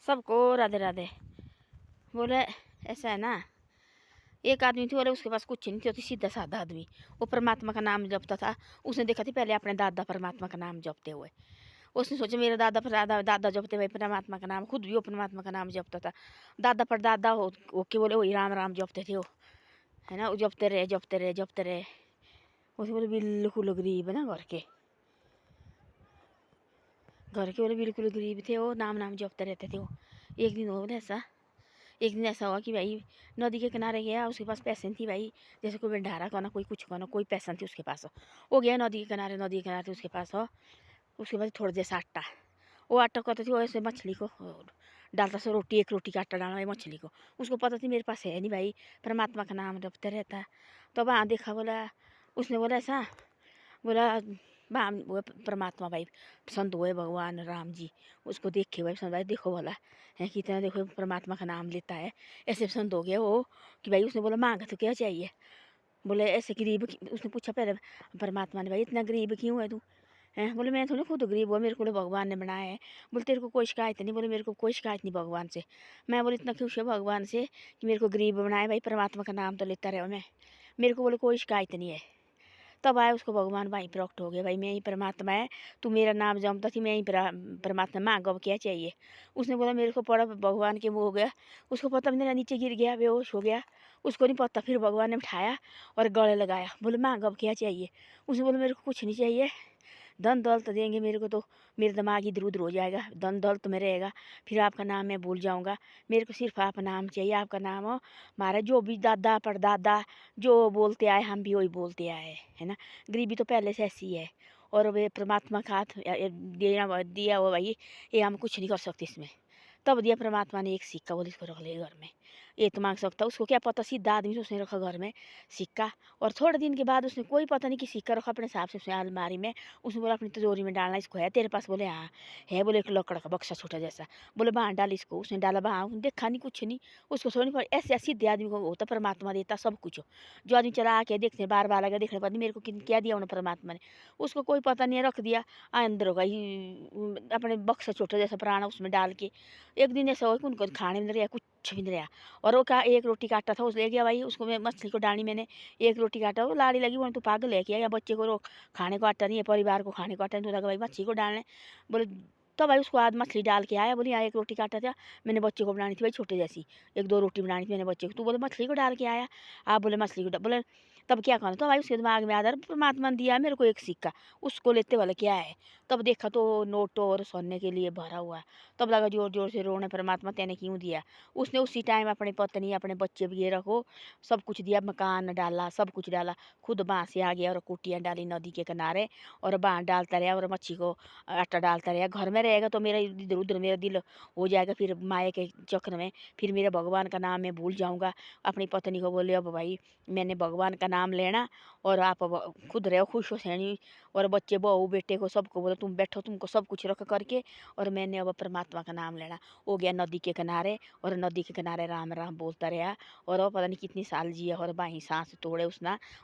सबको राधे राधे। बोले ऐसा है ना, एक आदमी थी, बोले उसके पास कुछ नहीं थी, सीधा साधा आदमी। वो परमात्मा का नाम जपता था। उसने देखा थी पहले अपने दादा परमात्मा का नाम जपते हुए। उसने सोचा मेरे दादा जपते हुए परमात्मा का नाम, खुद भी वो परमात्मा का नाम जपता था। दादा पर दादा हो के बोले वही राम राम जपते थे वो, है ना। वो जपते रहे जपते रहे जपते रहे। उसे बोले बिल्कुल गरीब है ना, घर के बोले बिल्कुल गरीब थे वो, नाम नाम जपते रहते थे वो। एक दिन ऐसा हुआ कि भाई नदी के किनारे गया, उसके पास पैसे थी भाई, जैसे कोई भंडारा करना, कोई कुछ करना, कोई पैसा थी उसके पास। वो गया नदी के किनारे थे उसके पास हो। उसके बाद थोड़ा जैसा आटा, वो आटा कहते थे वो ऐसे मछली को डालता से, रोटी एक रोटी का आटा डालना है मछली को। उसको पता थी मेरे पास है नहीं भाई, परमात्मा का नाम जपते रहता। तो वहाँ देखा, बोला उसने बोला ऐसा, बोला वो परमात्मा भाई संत हुए भगवान राम जी, उसको देखे भाई संत भाई देखो बोला है कितना, देखो परमात्मा का नाम लेता है, ऐसे संत हो गया वो कि भाई। उसने बोला मांगा तो क्या चाहिए, बोले ऐसे गरीब। उसने पूछा पहले परमात्मा ने, भाई इतना गरीब क्यों है तू, हैं। बोले मैं थोड़ी खुद गरीब हुआ, मेरे को भगवान ने बनाया है। बोले तेरे को कोई शिकायत नहीं, बोले मेरे को कोई शिकायत नहीं भगवान से। मैं बोले इतना खुश है भगवान से कि मेरे को गरीब बनाया भाई, परमात्मा का नाम तो लेता रहो मैं, मेरे को बोले कोई शिकायत नहीं है। तब आए उसको भगवान भाई प्रकट हो गया, भाई मैं ही परमात्मा है, तू मेरा नाम जमता थी, मैं ही परमात्मा, मांग अब क्या चाहिए। उसने बोला मेरे को पड़ा भगवान के मुँह हो गया। उसको पता मेरा नीचे गिर गया, बेहोश हो गया, उसको नहीं पता। फिर भगवान ने उठाया और गले लगाया, बोले मांग अब क्या चाहिए। उसने बोला मेरे को कुछ नहीं चाहिए, धन दौलत देंगे मेरे को तो मेरा दिमाग इधर उधर हो जाएगा, धन दौलत में रहेगा, फिर आपका नाम मैं भूल जाऊंगा। मेरे को सिर्फ आपका नाम चाहिए, आपका नाम हो हमारा, जो भी दादा परदादा जो बोलते आए हम भी वही बोलते आए, है ना। गरीबी तो पहले से ऐसी है, और वे परमात्मा का हाथ दिया हुआ भाई, ये हम कुछ नहीं कर सकते इसमें। तब दिया परमात्मा ने एक सिक्का, बोले इसको रख ले घर में, ये तो मांग सकता। उसको क्या पता, सीधा आदमी से उसने रखा घर में सिक्का। और थोड़े दिन के बाद उसने कोई पता नहीं कि सिक्का रखा अपने हिसाब से उसने अलमारी में। उसने बोला अपनी तिजोरी में डालना, इसको है तेरे पास, बोले हाँ है। बोले एक लकड़ का बक्सा छोटा जैसा, बोले बाहर डाल इसको। उसने डाला बाहर, देखा नहीं कुछ नहीं, उसको सोनी पड़ी। ऐसे सीधे आदमी को होता परमात्मा देता सब कुछ। जो आदमी चला आके देखते बार बार लगा देखने पर मेरे को क्या दिया उन्होंने परमात्मा ने, उसको कोई पता नहीं है, रख दिया अंदर होगा अपने बक्सा छोटा जैसा पुराना, उसमें डाल के। एक दिन ऐसा हो कि उनको खाने में नहीं रहा, कुछ भी नहीं रहा। और वो क्या एक रोटी का आटा था, उस ले गया भाई, उसको मैं मछली को डाली मैंने, एक रोटी का आटा। वो लाड़ी लगी, बोले तू पागल है क्या, या बच्चे को खाने को आटा नहीं है, परिवार को खाने को आटा नहीं, तो भाई मछली को डालने। बोले तो भाई उसको आज मछली डाल के आया, बोले यहाँ एक रोटी का आटा था, मैंने बच्चे को बनानी थी भाई छोटे जैसी, एक दो रोटी बनानी थी मैंने बच्चे को, तू बोले मछली को डाल के आया। आप बोले मछली को बोले तब क्या करना। तो भाई उसके दिमाग में आधार परमात्मा ने दिया मेरे को एक सिक्का, उसको लेते वाले क्या है। तब देखा तो नोटों और सोने के लिए भरा हुआ है। तब लगा जोर जोर से रोने, परमात्मा तेने क्यों दिया। उसने उसी टाइम अपनी पत्नी अपने बच्चे भी ये रखो सब कुछ दिया, मकान डाला, सब कुछ डाला। खुद वहाँ से आ गया और कुटियाँ डाली नदी के किनारे, और वहाँ डालता रहा और मच्छी को आटा डालता रहा। घर में रहेगा तो मेरा इधर उधर मेरा दिल हो जाएगा फिर माया के चक्र में, फिर मेरे भगवान का नाम मैं भूल जाऊँगा। अपनी पत्नी को बोले अब भाई मैंने भगवान का नाम लेना, और आप अब खुद रहो खुश हो सैनी, और बच्चे बहू बेटे को सबको बोलो तुम बैठो, तुमको सब कुछ रख करके, और मैंने अब परमात्मा का नाम लेना। हो गया नदी के किनारे, और नदी के किनारे राम राम बोलता रहा। और वो पता नहीं कितनी साल जिया, और बाही सांस तोड़े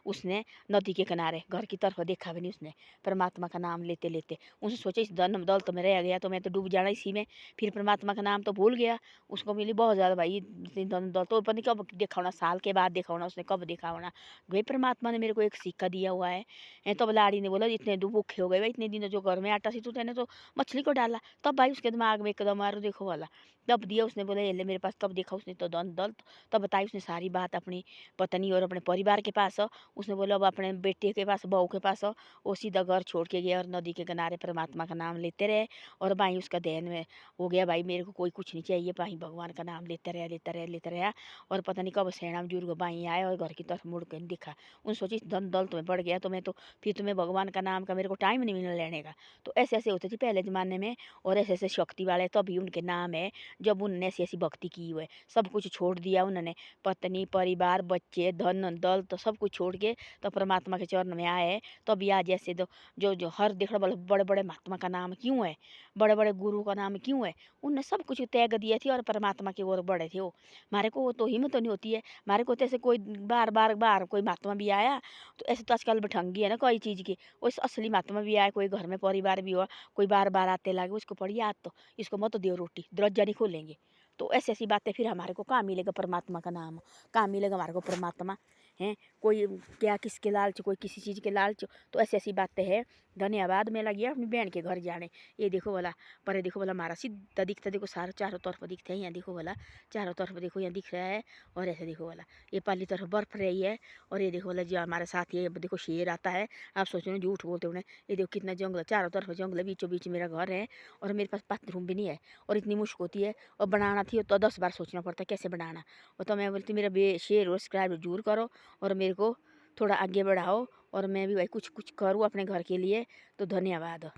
उसने नदी के किनारे, घर की तरफ देखा भी नहीं उसने, परमात्मा का नाम लेते लेते। उसने सोचा इस धन दौलत में रह गया तो मैं तो डूब जाना इसी में, फिर परमात्मा का नाम तो भूल गया। उसको मिली बहुत ज़्यादा भाई इतनी धन दौलत, तो पता नहीं कब देखा होना, साल के बाद देखा होना उसने, कब देखा होना भाई परमात्मा ने मेरे को एक सिक्का दिया हुआ है। तब लाड़ी ने बोला इतने दो भूखे हो गए भाई, इतने दिन जो घर में आटा सी तू तेने तो मछली को डाला। तब भाई उसके दिमाग में एकदम मारो देखो वाला, तब दिया उसने, बोला ये ले मेरे पास। तब देखा उसने तो धन दौलत, तब बताई उसने सारी बात अपनी पत्नी और अपने परिवार के पास। उसने बोला अब अपने बेटे के पास बहू के पास वो सीधा घर छोड़ के गया, और नदी के किनारे परमात्मा का नाम लेते रहे। और भाई उसका ध्यान में हो गया भाई मेरे को कोई कुछ नहीं चाहिए, भाई भगवान का नाम लेते रहे लेते रहे लेते रहे। और पता नहीं कब सेना बुजुर्ग भाई आए और घर की तरफ मुड़ कर देखा। उन सोची धन दौलत में बढ़ गया तो मैं तो फिर तुम्हें भगवान का नाम का मेरे को टाइम नहीं मिलने लेने का। तो ऐसे ऐसे होते थे पहले ज़माने में, और ऐसे ऐसे शक्ति वाले तभी उनके नाम है जब उन्होंने ऐसी ऐसी भक्ति की हुई है। सब कुछ छोड़ दिया उन्होंने, पत्नी परिवार बच्चे धन दौलत तो सब कुछ छोड़ के तो परमात्मा के चरण में आए। तभी आज ऐसे जो जो जो हर देख रहा बड़े बड़े महात्मा का नाम क्यों है, बड़े बड़े गुरु का नाम क्यों है? उनने सब कुछ त्याग दिए थे और परमात्मा की ओर बढ़े थे वो। हमारे को तो हिम्मत तो नहीं होती है। हमारे को तो ऐसे कोई बार कोई महात्मा भी आया तो ऐसे तो आजकल भटंगी है ना कोई चीज़ की। वैसे असली महात्मा भी आए, कोई घर में परिवार भी हुआ, कोई बार आते लागे उसको पड़ी याद तो इसको मत दो रोटी, दरवाजा नहीं खोलेंगे। तो ऐसी बातें फिर हमारे को कहाँ मिलेगा परमात्मा का नाम, कहाँ मिलेगा हमारे को परमात्मा हैं? कोई क्या किसके लालच, कोई किसी चीज़ के लालच। तो ऐसी बातें हैं। धन्यवाद। मैं लगी अपनी बहन के घर जाने। ये देखो भला, पर देखो भला हमारा सीधा दिखता, देखो सारा चारों तरफ दिखते हैं। यहाँ देखो भला चारों तरफ देखो, यहाँ दिख रहा है। और ऐसे देखो भला ये पाली तरफ बर्फ रही है। और ये देखो भला जो हमारे साथ ये देखो शेर आता है। आप सोच रहे हो झूठ बोलते उन्हें। ये देखो कितना जंगल, चारों तरफ जंगल है, बीचों बीच मेरा घर है। और मेरे पास बाथरूम भी नहीं है। और इतनी मुश्किल होती है, और बनाना थी तो 10 बार सोचना पड़ता है कैसे बनाना। और तो मैं बोलती मेरा शेयर और सब्सक्राइब जरूर करो और मेरे को थोड़ा आगे बढ़ाओ, और मैं भी भाई कुछ कुछ करूँ अपने घर के लिए। तो धन्यवाद।